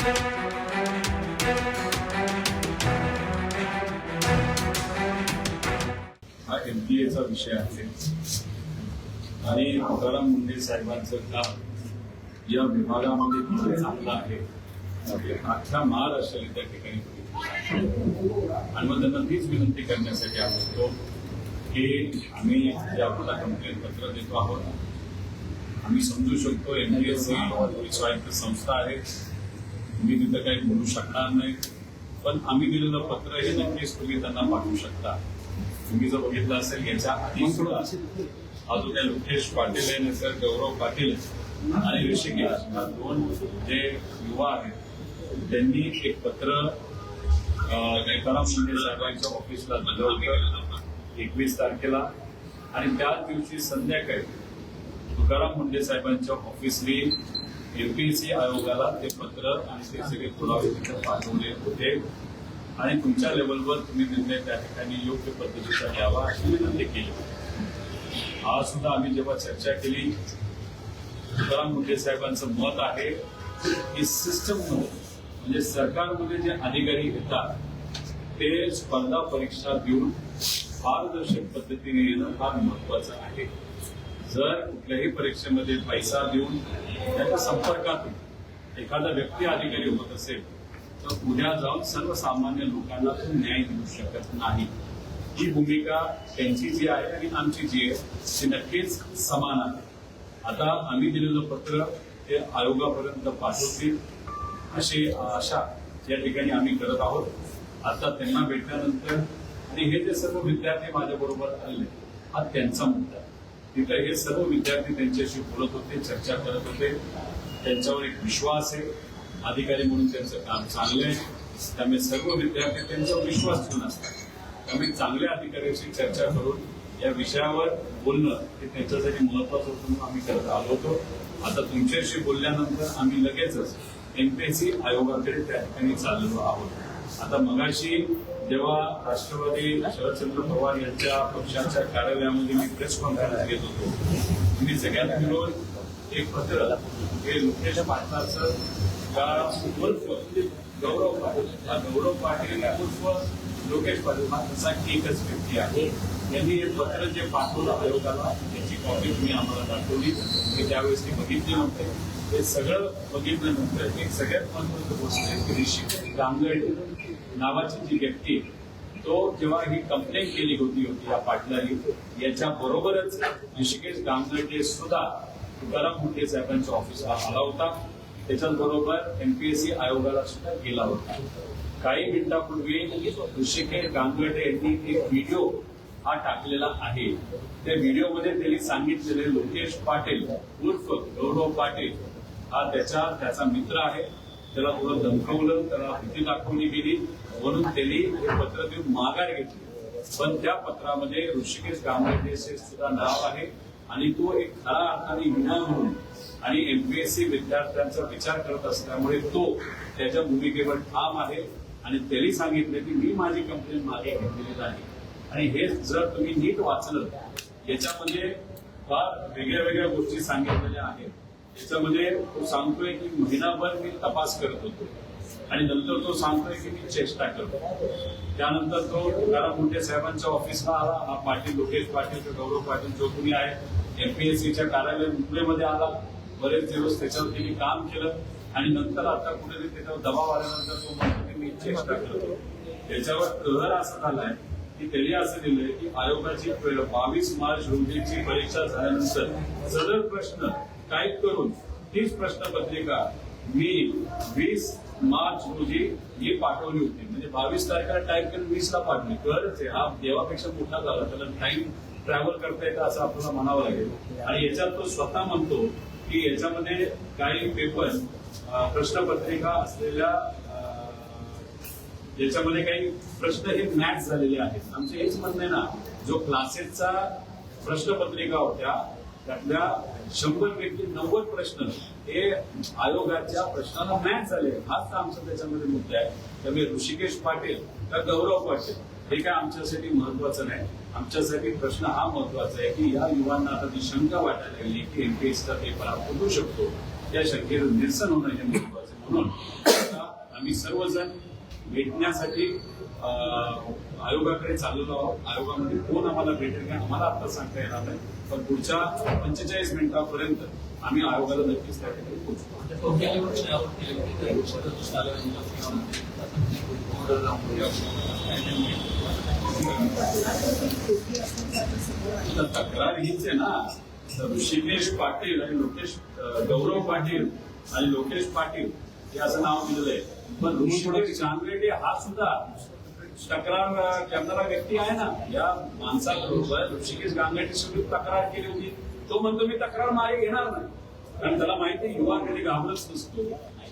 हा MPAचा विषय आहे आणि तुकाराम मुंडे साहेबांचं काम या विभागामध्ये किती चांगलं आहे अख्ख्या महाराष्ट्राला त्या ठिकाणी आणि मग त्यांना तीच विनंती करण्यासाठी आलो होतो की आम्ही जे आपल्याला कंप्लेंट पत्र देतो आहोत. आम्ही समजू शकतो MPSC स्वायत्त संस्था आहे, मी तिथं काही बोलू शकणार नाही, पण आम्ही दिलेलं पत्र हे नक्कीच तुम्ही त्यांना पाठवू शकता. तुम्ही जर बघितलं असेल याच्या आधी सुद्धा हा जो काही लोकेश पाटील आहे नंतर गौरव पाटील आणि ऋषिकेश दोन जे युवा आहेत त्यांनी एक पत्र तुकाराम मुंडे साहेबांच्या ऑफिसला दिलं होतं 21 तारखेला आणि त्याच दिवशी संध्याकाळी तुकाराम मुंडे साहेबांच्या ऑफिसने MPSC आयोगाला ते पत्र आणि ते सगळे पुरावे तिथे पाठवले होते आणि तुमच्या लेवलवर तुम्ही निर्णय त्या ठिकाणी योग्य पद्धतीचा घ्यावा अशी विनंती केली. आज सुद्धा आम्ही जेव्हा चर्चा केली तुकाराम मुंडे साहेबांचं मत आहे की सिस्टममध्ये म्हणजे सरकारमध्ये जे अधिकारी येतात ते स्पर्धा परीक्षा देऊन पारदर्शक पद्धतीने येणं फार महत्वाचं आहे. जर कुठल्याही परीक्षेमध्ये पैसा देऊन त्याच्या संपर्कातून एखादा व्यक्ती अधिकारी होत असेल तर उद्या जाऊन सर्वसामान्य लोकांना तो न्याय देऊ शकत नाही. ही भूमिका त्यांची जी आहे आणि आमची जी आहे ती नक्कीच समान आहे. आता आम्ही दिलेलं पत्र ते आयोगापर्यंत पाठवतील अशी आशा या ठिकाणी आम्ही करत आहोत. आता त्यांना भेटल्यानंतर आणि हे जे सर्व विद्यार्थी माझ्याबरोबर आले हा त्यांचा मुद्दा. तिथं हे सर्व विद्यार्थी त्यांच्याशी बोलत होते, चर्चा करत होते, त्यांच्यावर एक विश्वास आहे, अधिकारी म्हणून त्यांचं काम चांगलं आहे, त्यामुळे सर्व विद्यार्थी त्यांचा विश्वास ठेवून असतात. त्यामुळे चांगल्या अधिकाऱ्यांशी चर्चा करून या विषयावर बोलणं हे त्यांच्यासाठी महत्वाचं होतं म्हणून आम्ही करत आलो होतो. आता तुमच्याशी बोलल्यानंतर आम्ही लगेचच MPSC आयोगाकडे त्या ठिकाणी चाललेलो आहोत. आता मगाशी जेव्हा राष्ट्रवादी शरदचंद्र पवार यांच्या पक्षाच्या कार्यालयामध्ये मी प्रेस कॉन्फरन्स घेत होतो, मी सगळ्यात मिळून एक पत्र हे लोकेश पाटलाचं उर्फ गौरव पाटील हा गौरव पाटील उर्फ लोकेश पाटील हा तसा एकच व्यक्ती आहे. यांनी हे पत्र जे पाठवलं आयोगाला त्याची कॉपी तुम्ही आम्हाला दाखवली, मी त्यावेळेस ती बघितली नव्हते. हे सगळं बघितल्यानंतर एक सगळ्यात महत्वाचं गोष्ट आहे की ऋषिकेश गांगर्डे नावाची जी व्यक्ती तो जेव्हा ही कंप्लेंट केली होती या पाटलांनी याच्या बरोबरच ऋषिकेश गांगर्डे सुद्धा तुकाराम मुंडे साहेबांच्या ऑफिसला आला होता. त्याच्याबरोबर MPSC आयोगाला सुद्धा गेला होता. काही मिनिटांपूर्वी ऋषिकेश गांगर्डे यांनी एक व्हिडिओ हा टाकलेला आहे. त्या व्हिडिओमध्ये त्यांनी सांगितलेले लोकेश पाटील उर्फ गौरव पाटील हा त्याचा मित्र आहे, त्याला थोडं धमकावलं, त्याला भीती दाखवली गेली म्हणून त्यांनी हे पत्र देऊन माघार घेतली. पण त्या पत्रामध्ये ऋषिकेश गांगर्डेचे सुद्धा नाव आहे आणि तो एक खरा अर्थाने विना म्हणून आणि MPSC विद्यार्थ्यांचा विचार करत असल्यामुळे तो त्याच्या भूमिकेवर ठाम आहे आणि त्यांनी सांगितलं की मी माझी कंप्लेंट मागे घेतलेली नाही. आणि हे जर तुम्ही नीट वाचलं याच्यामध्ये फार वेगळ्या वेगळ्या गोष्टी सांगितलेल्या आहेत. याच्यामध्ये तो सांगतोय की महिनाभर मी तपास करत होतो आणि नंतर तो सांगतोय की मी चेष्टा करतो. त्यानंतर तो तुकाराम मुंडे साहेबांच्या ऑफिसला आला. हा पाटील लोकेश पाटील गौरव पाटील जो कुणी आहे MPSCच्या कार्यालय मुंबईमध्ये आला. बरेच दिवस त्याच्यावर त्यांनी काम केलं आणि नंतर आता कुठेतरी त्याच्यावर दबाव आल्यानंतर तो म्हणतो की मी चेष्टा करतो. त्याच्यावर प्रहर असं झालाय की त्यांनी असं दिलंय की आयोगाची 22 मार्च रोजीची परीक्षा झाल्यानंतर सदर प्रश्न टाईप करून तीच प्रश्नपत्रिका मी 20 मार्च रोजी ही पाठवली होती. म्हणजे 22 तारखेला टाईप करून 20 ला पाठवली. कळच आहे, हा देवापेक्षा मोठा झाला, त्याला टाइम ट्रॅव्हल करता येतं असं आपल्याला म्हणावं लागेल. आणि याच्यात तो स्वतः म्हणतो की याच्यामध्ये काही पेपर प्रश्नपत्रिका असलेल्या याच्यामध्ये काही प्रश्न हे मॅच झालेले आहेत. आमचं हेच म्हणणं आहे ना, जो क्लासेसचा प्रश्नपत्रिका होत्या त्यातल्या 100 पैकी 90 प्रश्न हे आयोगाच्या प्रश्नाला मॅच झाले. हाच आमचा त्याच्यामध्ये मुद्दा आहे. त्यामुळे ऋषिकेश पाटील का गौरव पाटील हे काय आमच्यासाठी महत्वाचं नाही. आमच्यासाठी प्रश्न हा महत्वाचा आहे की या युवांना आता ती शंका वाटायला लागली की MPSCचा पेपर हा फुटू शकतो, त्या शंकेचं निरसन होणं हे महत्वाचं. म्हणून आम्ही सर्वजण भेटण्यासाठी आयोगाकडे चाललेलो आहोत. आयोगामध्ये कोण आम्हाला भेटेल का आम्हाला आता सांगता येणार नाही, पण पुढच्या 45 मिनिटांपर्यंत आम्ही आयोगाला नक्कीच त्या ठिकाणी पोहोचतो. तक्रार हीच आहे ना. ऋषिकेश पाटील आणि गौरव पाटील आणि लोकेश पाटील हे असं नाव दिलेलं आहे, पण ऋषिकेश गांगर्डे हा सुद्धा तक्रार करणारा व्यक्ती आहे ना. या माणसाबरोबर ऋषिकेश गांगर्डे सुद्धा तक्रार केली होती. तो म्हणतो मी तक्रार मागे घेणार नाही, कारण त्याला माहिती आहे युवा कधी घाबरच नसतो.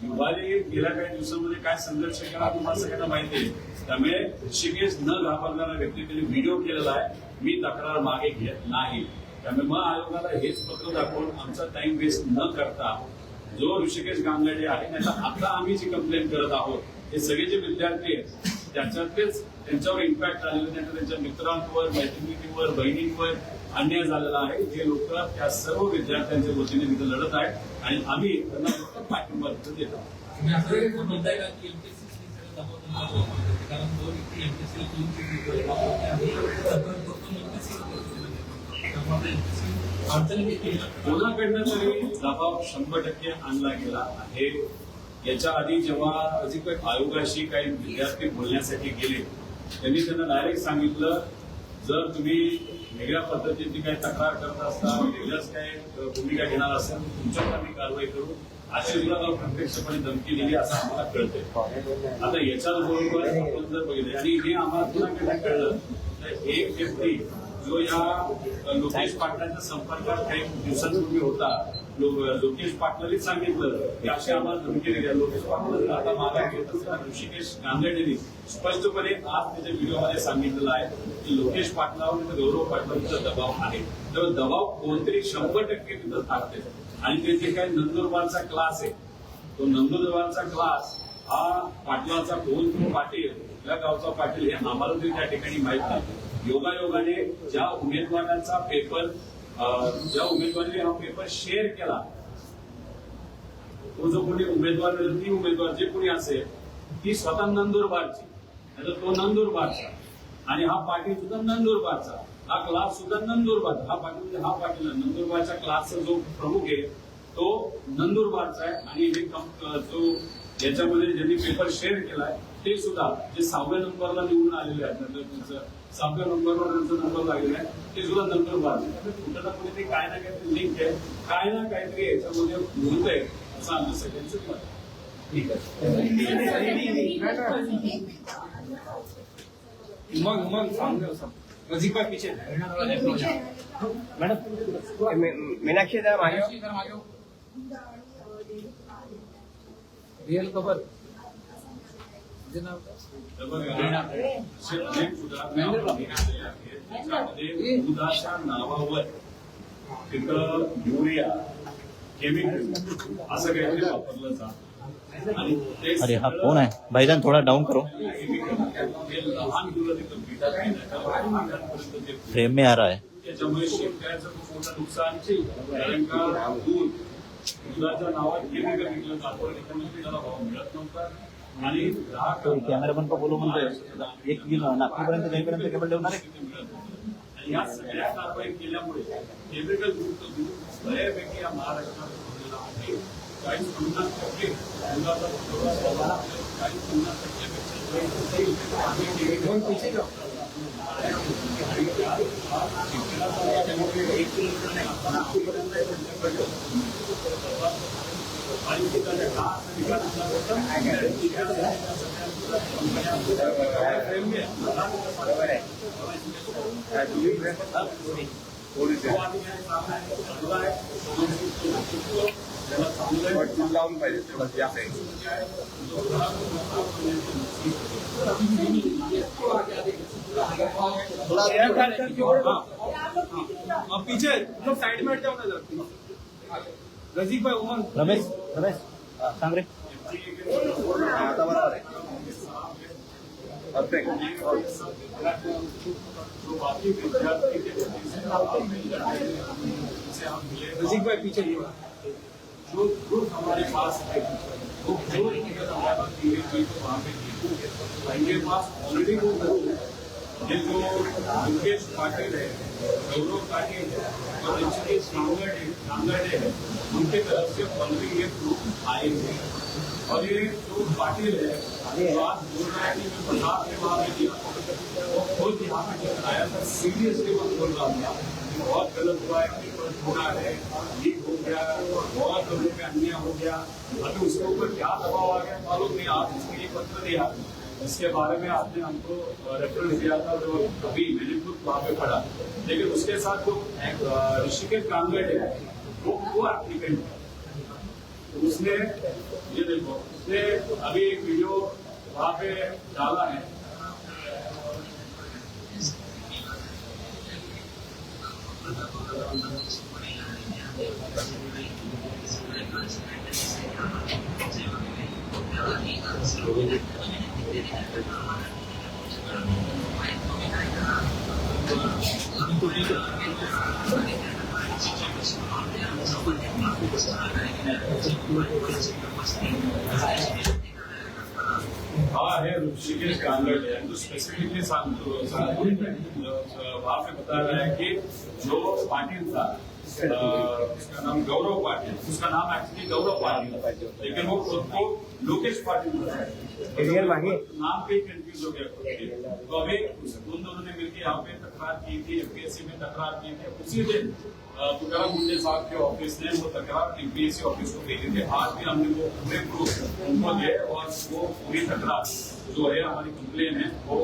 युवाने गेल्या काही दिवसांमध्ये काय संघर्ष केला तुम्हाला सगळ्यांना माहिती आहे. त्यामुळे ऋषिकेश न घाबरणारा व्यक्ती त्यांनी व्हिडिओ केलेला आहे, मी तक्रार मागे घेत नाही. त्यामुळे मग आयोगाला हेच पत्र दाखवून आमचा टाइम वेस्ट न करता जो ऋषिकेश गांगर्डे आहे नाही तर आता आम्ही जी कंप्लेंट करत आहोत हे सगळे जे विद्यार्थी आहेत त्याच्यातलेच त्यांच्यावर इम्पॅक्ट झालेलं नाही, त्यांच्या मित्रांवर, मैत्रिणींवर, बहिणींवर अन्याय झालेला आहे. जे लोक त्या सर्व विद्यार्थ्यांच्या वतीने तिथे लढत आहेत आणि आम्ही त्यांना फक्त पाठिंबा देत आहोत. कोणाकडनं तरी दबाव 100% आणला गेला आहे. याच्या आधी जेव्हा आयोगाशी काही विद्यार्थी बोलण्यासाठी गेले त्यांनी त्यांना डायरेक्ट सांगितलं, जर तुम्ही वेगळ्या पद्धतीने काही तक्रार करत असता, वेगळ्याच काही भूमिका घेणार असाल तुमच्यावर आम्ही कारवाई करू अशी सुद्धा प्रत्यक्षपणे धमकी दिली असं आम्हाला कळतंय. आता याच्याच बरोबर आपण जर बघितलं आणि हे आम्हाला कुणाकडे कळलं तर एक व्यक्ती जो या लोकेश पाटलांच्या संपर्कात काही दिवसांपूर्वी होता, लोकेश पाटलांनीच सांगितलं की अशी आम्हाला धमकी दिली. लोकेश पाटील आता मागा घेत असताना ऋषिकेश गांगर्डेंनी स्पष्टपणे आज त्याच्या व्हिडिओमध्ये सांगितलेलं आहे की लोकेश पाटलावर गौरव पाटलांचा दबाव आहे. तर दबाव कोणतरी 100% तिथं टाकते आणि ते जे काही नंदुरबारचा क्लास आहे तो नंदुरबारचा क्लास हा पाटलाचा कोण पाटील या गावचा पाटील हे आम्हाला तरी त्या ठिकाणी माहित नाही. योगायोगाने ज्या उमेदवारांचा पेपर ज्या उमेदवाराने हा पेपर शेअर केला तो जो कोणी उमेदवार ती उमेदवार जे कोणी असेल ती स्वतः नंदुरबारची, तर तो नंदुरबारचा आणि हा पाटील सुद्धा नंदुरबारचा, हा क्लास सुद्धा नंदुरबारचा. हा पाटील नंदुरबारच्या क्लासचा जो प्रमुख आहे तो नंदुरबारचा आहे आणि हे जो याच्यामध्ये ज्यांनी पेपर शेअर केलाय ते सुद्धा जे 6व्या नंबरला निवडून आलेले आहेत, त्यांचं 6व्या नंबरवर त्यांचा नंबर लागलेला आहे ते सुद्धा नंदुरबारचे. कुठं ना कुठे काय ना काहीतरी लिंक आहे, काय ना काहीतरी याच्यामध्ये बोलतंय असं आमचं सगळ्यांचं मत आहे. ठीक आहे. रजीक पीछे मैडम, मीनाक्षी इधर आगे रियल खबर दुधाच्या नावावर तिथं युरिया केमिकल असं काहीतरी वापरलं जात आणि अरे हा कौन है भाईजान, थोड़ा डाउन करो, लहान मुलं तिथं पितात फ्रेम में आ रहा है. त्याच्यामुळे शेतकऱ्याचं खूप मोठं नुकसान, कारण का दुधाच्या नावात केमिकल विकलं जातं, त्याच्यामुळे त्याला भाव मिळत नव्हता आणि कॅमेरामॅन को बोलो म्हणजे 1 किलो नागपूरपर्यंत जाईपर्यंत केबल ठेवणार आहे. आणि या सगळ्या कारवाई केल्यामुळे केमिकल युक्त दूध बऱ्यापैकी या महाराष्ट्रात बनलेला आहे. काही 50% दुधाचा पुरवठा, काही 50% लावून पाहिजे पीछे लोग साइड में हट जाओ ना जरा. रजीक भाई, उमर, रमेश सांग रे. आता बरोबर आहे. रजीक भाई पीछे जो हमारे पास है वो हमारे अभी तो वहाँ पे थी, उनके पास ऑलरेडी वो ये जो मुकेश पाटिल है, गौरव पाटिल है और ऋषिकेश कांगड़े है, उनके तरफ से ऑलरेडी ये प्रूफ आए थे। और ये जो पाटिल है बात बोल रहा है कि मैं प्रसाद के वहाँ में दिया, वो खुद यहाँ पे जब आया था सीरियसली वो बोल रहा था बहुत गलत हुआ है, पेपर थोड़ा है, लीक हो गया, बहुत लोगों पे अन्याय हो गया। अभी उसके ऊपर क्या दबाव आ गया मालूम नहीं। आप इसके लिए पत्र दिया, इसके बारे में आपने हमको रेफरेंस दिया था, जो अभी मैंने खुद वहाँ पे पढ़ा। लेकिन उसके साथ जो ऋषिकेश कांगड़ है वो एप्लीकेंट है, उसने ये देखो, उसने अभी एक वीडियो वहाँ पे डाला है। हाँ है ऋषिकेश कांगड़ है, तो स्पेसिफिकली वहाँ पे बता रहा है कि जो पाटिल था, उसका नाम गौरव पाटिल, उसका नाम एक्चुअली गौरव पाटिल, लेकिन वो खुद को लोकेश पाटिल नाम पे कंफ्यूज हो गया। तो अभी उन दोनों ने मिलकर यहाँ पे तकरार की थी, एमपीएससी में तकरार की थी। उसी दिन तुकाराम मुंडे साहब के ऑफिस ने वो तकरार एमपीएससी ऑफिस को भेजी थी। आज भी हमने वो पूरे प्रूफ उनको दिए और वो पूरी तकरार जो है हमारी कंप्लेन है वो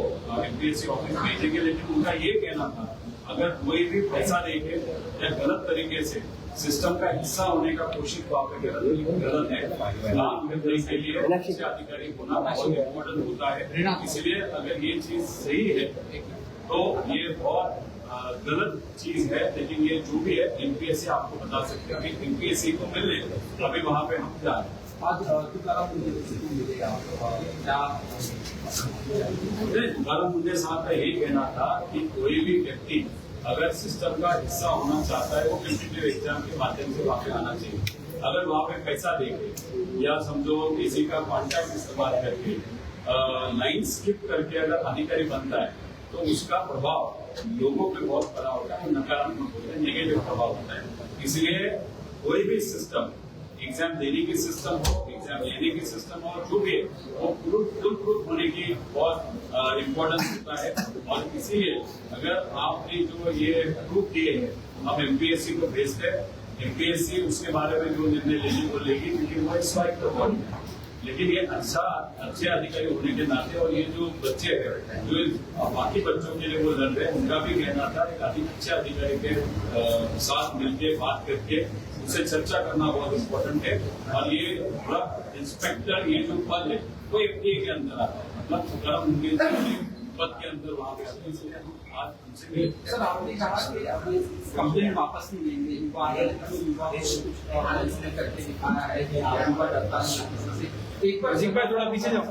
एमपीएससी ऑफिस भेजेंगे। लेकिन उनका ये कहना था अगर कोई भी पैसा देके या गलत तरीके से सिस्टम का हिस्सा होने का कोशिश वहाँ पे गलत है। काम करने के लिए अच्छे अधिकारी होना बहुत इम्पोर्टेंट होता है। इसलिए अगर ये चीज सही है तो ये बहुत गलत चीज है, लेकिन ये जो भी है एमपीएससी आपको बता सकते हैं। अभी एमपीएससी को मिलने अभी वहाँ पे हम जा रहे हैं। तुकाराम मुंडे साहब का यही कहना था कि कोई भी व्यक्ति अगर सिस्टम का हिस्सा होना चाहता है वो कॉम्पिटिटिव एग्जाम के माध्यम से वहाँ पे आना चाहिए। अगर वहाँ पे पैसा देके या समझो किसी का कॉन्टैक्ट इस्तेमाल करके लाइन स्किप करके अगर अधिकारी बनता है तो उसका प्रभाव लोगों पे बहुत बड़ा होता है, नकारात्मक होता है, नेगेटिव प्रभाव होता है। इसलिए कोई भी सिस्टम, एग्जाम देने की सिस्टम हो, एग्जाम लेने की सिस्टम हो, जो भी है वो प्रूफ होने की बहुत इम्पोर्टेंस होता है। और इसीलिए अगर आपने जो ये प्रूफ दिए हैं हम एमपीएससी को भेजते हैं, एमपीएससी उसके बारे में जो निर्णय लेने को लेगी, क्योंकि वो स्वायत्त बॉडी है। लेकिन ये अच्छे अधिकारी होने के नाते और ये जो बच्चे हैं जो बाकी बच्चों के लिए वो लड़ रहे हैं, उनका भी कहना था एक अच्छे अधिकारी के साथ मिलकर बात करके उससे चर्चा करना बहुत इम्पोर्टेंट है। और ये पूरा इंस्पेक्टर ये जो पद है वो एफडीए के अंदर आता है, मतलब तुकाराम मुंडे पद के अंदर वहाँ पे आते हैं। इसलिए आज उनसे सर आपने कहा कि अभी कंप्लेंट वापस नहीं लेंगे, इनको आगे करके दिखाना है कि आपका डरता नहीं। एक बार थोड़ा पीछे जाओ,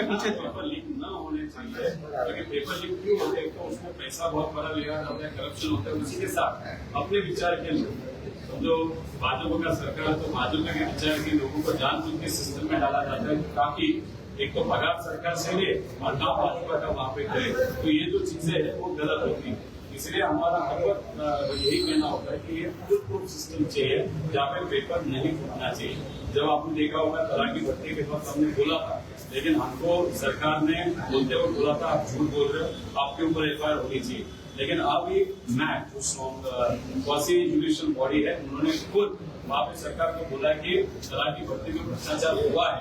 पीछे पेपर लीक न होने चाहिए, क्योंकि पेपर लीक क्यों होते हैं तो उसमें पैसा बहुत बड़ा लिया जाता है, करप्शन होता है। उसी के साथ अपने विचार के लिए जो भाजपा का सरकार है तो भाजपा के विचार के लोगों को जानबूझ के सिस्टम में डाला जाता है ताकि एक तो पगार सरकार से ले और काम भाजपा का वहाँ पे करे। तो ये जो चीजें है वो गलत होती है। इसलिए हमारा हर वक्त यही कहना होता है कि ये फुल प्रूफ सिस्टम चाहिए जहाँ पे पेपर नहीं फूटना चाहिए। जब आपने देखा होगा तलाक की भर्ती के वक्त हमने बोला था, लेकिन हमको सरकार ने बोलते हुए बोला था आप झूठ बोल रहे हो, आपके ऊपर एफआईआर होनी चाहिए। लेकिन अब ये मैट क्वासी जुडिशियल बॉडी है, उन्होंने खुद वहाँ पे सरकार को बोला कि तलाक की भर्ती में भ्रष्टाचार हुआ है,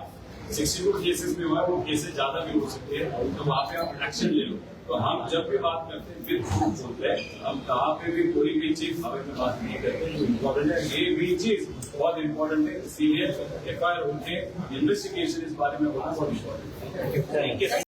62 केसेस में हुआ है, वो केसेस ज्यादा भी हो सकते हैं, तो वहाँ पे आप एक्शन ले लो। तो हम जब भी बात करते हैं फिर झूठ बोलते हैं, हम कहाँ पे भी कोई भी चीज हमें में बात नहीं करते। इम्पोर्टेंट है, ये भी चीज बहुत इम्पोर्टेंट है। इसीलिए एफआईआर होके इन्वेस्टिगेशन इस बारे में होना बहुत इम्पोर्टेंट है।